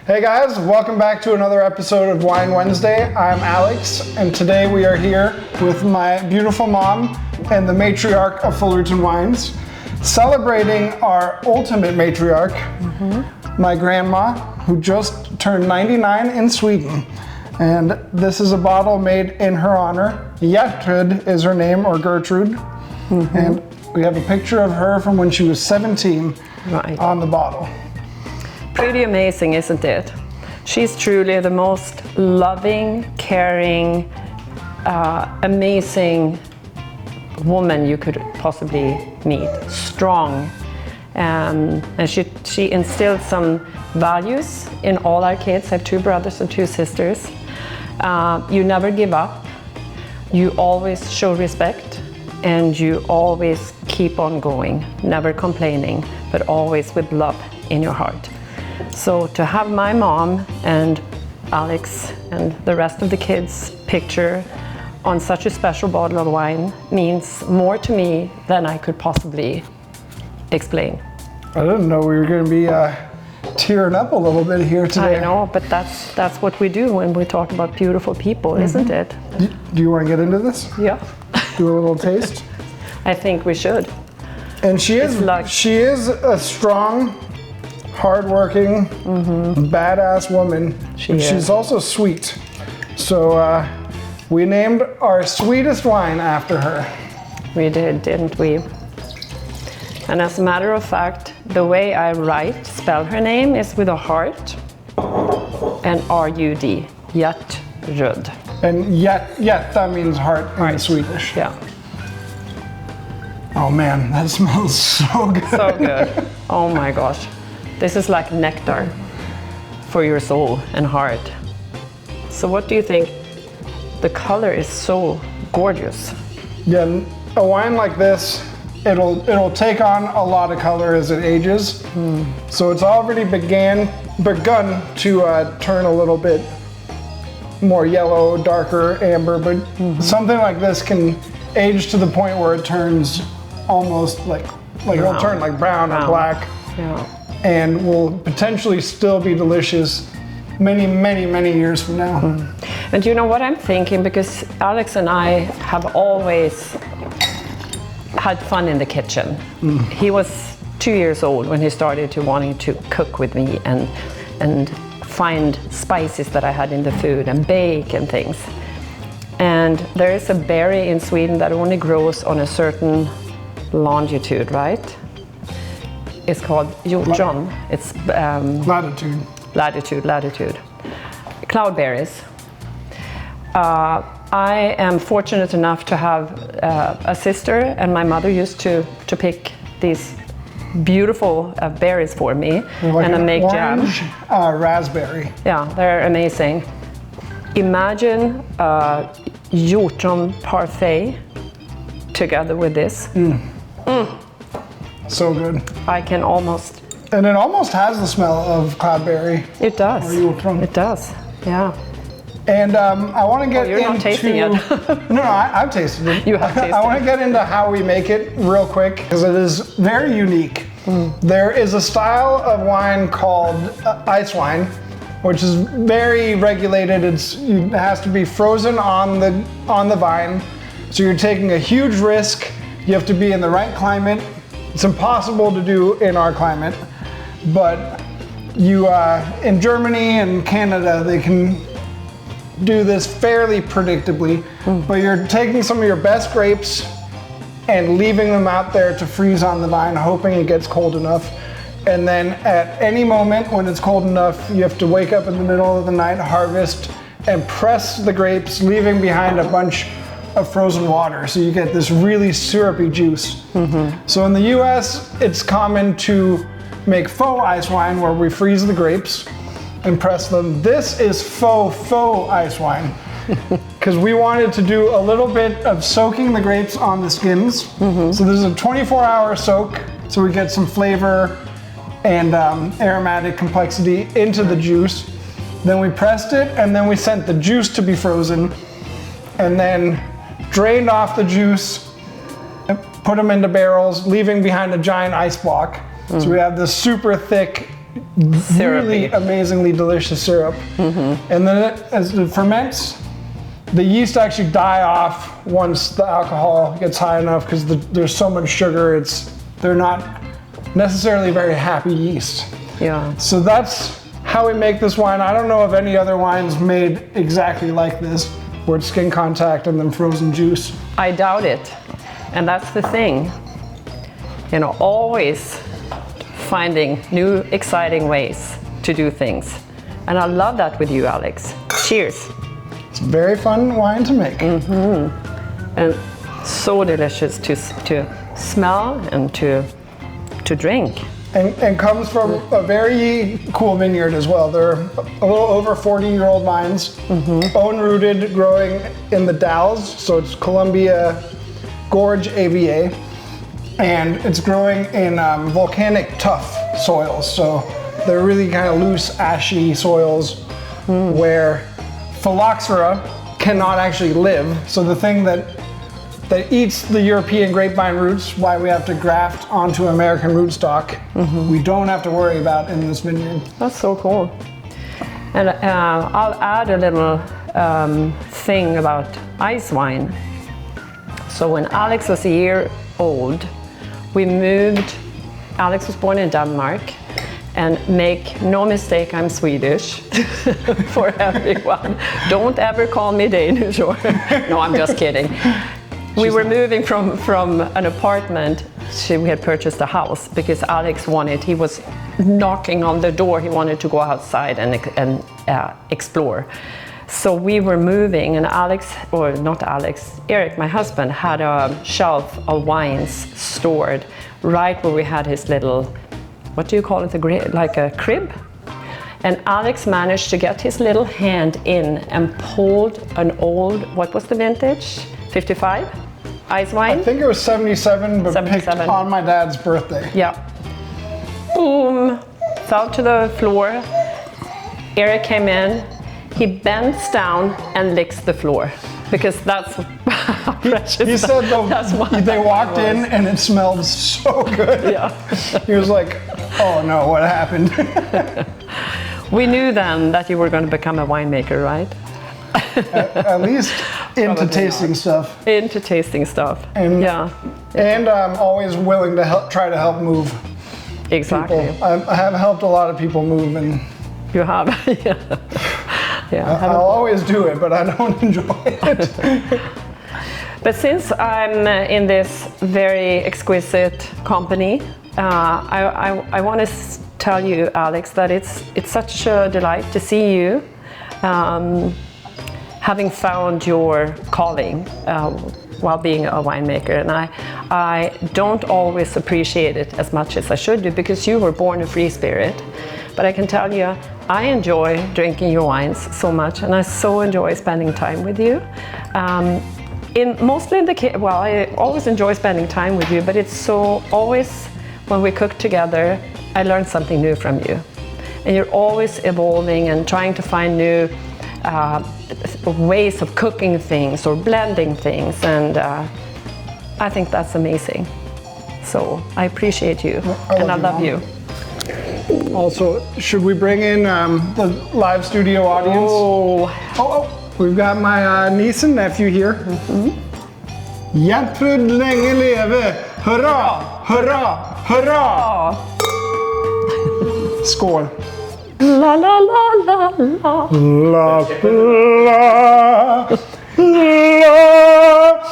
Hey guys, welcome back to another episode of Wine Wednesday. I'm Alex, and today we are here with my beautiful mom and the matriarch of Fullerton Wines, celebrating our ultimate matriarch, my grandma, who just turned 99 in Sweden. And this is a bottle made in her honor. Gertrud is her name, or Gertrud. And we have a picture of her from when she was 17 on the bottle. Pretty amazing, isn't it? She's truly the most loving, caring, amazing woman you could possibly meet. Strong. And she instilled some values in all our kids. I have 2 brothers and 2 sisters. You never give up. You always show respect. And you always keep on going, never complaining, but always with love in your heart. So to have my mom and Alex and the rest of the kids' picture on such a special bottle of wine means more to me than I could possibly explain. I didn't know we were going to be tearing up a little bit here today. I know, but that's what we do when we talk about beautiful people, isn't it? Do you want to get into this? Yeah. Do a little taste? I think we should. And she is a strong, hardworking, badass woman. She's also sweet. So we named our sweetest wine after her. We did, didn't we? And as a matter of fact, the way I spell her name is with a heart and R-U-D, Gertrud. And that means heart in Swedish. Yeah. Oh man, that smells so good. So good. Oh my gosh. This is like nectar for your soul and heart. So what do you think? The color is so gorgeous. Yeah, a wine like this, it'll take on a lot of color as it ages. So it's already begun to turn a little bit more yellow, darker, amber, but something like this can age to the point where it turns almost like it'll turn like brown or black. Yeah. And will potentially still be delicious many, many, many years from now. And you know what I'm thinking, because Alex and I have always had fun in the kitchen. He was 2 years old when he started to wanting to cook with me and find spices that I had in the food and bake and things. And there is a berry in Sweden that only grows on a certain longitude, right? It's called hjortron. It's latitude. Cloudberries. I am fortunate enough to have a sister, and my mother used to pick these beautiful berries for me and make orange, jam. Raspberry. Yeah, they're amazing. Imagine hjortron parfait together with this. So good. I can almost. And it almost has the smell of cloudberry. It does. Or hjortron. It does. Yeah. And I want to get you're into. Not tasting it. No, I've tasted it. You have tasted it. I want to get into how we make it real quick because it is very unique. There is a style of wine called ice wine, which is very regulated. It has to be frozen on the vine. So you're taking a huge risk. You have to be in the right climate. It's impossible to do in our climate, but you in Germany and Canada, they can do this fairly predictably, but you're taking some of your best grapes and leaving them out there to freeze on the vine, hoping it gets cold enough. And then at any moment when it's cold enough, you have to wake up in the middle of the night, harvest, and press the grapes, leaving behind a bunch of frozen water. So you get this really syrupy juice. So in the US, it's common to make faux ice wine where we freeze the grapes and press them. This is faux ice wine because we wanted to do a little bit of soaking the grapes on the skins. So this is a 24-hour soak, so we get some flavor and aromatic complexity into the juice. Then we pressed it, and then we sent the juice to be frozen, and then drained off the juice, put them into barrels, leaving behind a giant ice block. So we have this super thick really amazingly delicious syrup. And then as it ferments, the yeast actually die off once the alcohol gets high enough because there's so much sugar. They're not necessarily very happy yeast. Yeah. So that's how we make this wine. I don't know of any other wines made exactly like this, where it's skin contact and then frozen juice. I doubt it. And that's the thing. You know, always finding new, exciting ways to do things. And I love that with you, Alex. Cheers. It's a very fun wine to make. And so delicious to smell and to drink. And comes from a very cool vineyard as well. They're a little over 40-year-old vines, own-rooted, growing in the Dalles. So it's Columbia Gorge AVA. And it's growing in volcanic tuff soils. So they're really kind of loose, ashy soils where phylloxera cannot actually live. So the thing that eats the European grapevine roots, why we have to graft onto American rootstock, we don't have to worry about in this vineyard. That's so cool. And I'll add a little thing about ice wine. So when Alex was a year old, we moved. Alex was born in Denmark. And make no mistake, I'm Swedish for everyone. Don't ever call me Danish or, no, I'm just kidding. We were moving from an apartment we had purchased a house because Alex he was knocking on the door, he wanted to go outside and explore. So we were moving and Eric, my husband, had a shelf of wines stored right where we had his little, what do you call it, like a crib? And Alex managed to get his little hand in and pulled an old, what was the vintage? 55? Ice wine? I think it was 77, but 77. Picked on my dad's birthday. Yeah. Boom, fell to the floor. Eric came in, he bends down and licks the floor because that's how precious. He said they walked in and it smelled so good. Yeah. He was like, oh no, what happened? We knew then that you were going to become a winemaker, right? At least into tasting stuff. Into tasting stuff. And, yeah. And I'm always willing to try to help move exactly. people. I have helped a lot of people move, and you have. Yeah. I'll always do it, but I don't enjoy it. But since I'm in this very exquisite company, I want to tell you, Alex, that it's such a delight to see you. Having found your calling while being a winemaker, and I don't always appreciate it as much as I should do because you were born a free spirit. But I can tell you, I enjoy drinking your wines so much, and I so enjoy spending time with you. I always enjoy spending time with you, but it's so always when we cook together, I learn something new from you, and you're always evolving and trying to find new ways of cooking things or blending things, and I think that's amazing. So I appreciate you, and I love you. Also, should we bring in the live studio audience? Oh, we've got my niece and nephew here. Gertrud, länge leve! Hurra, hurra, hurra! Skål! La la la la la. La la la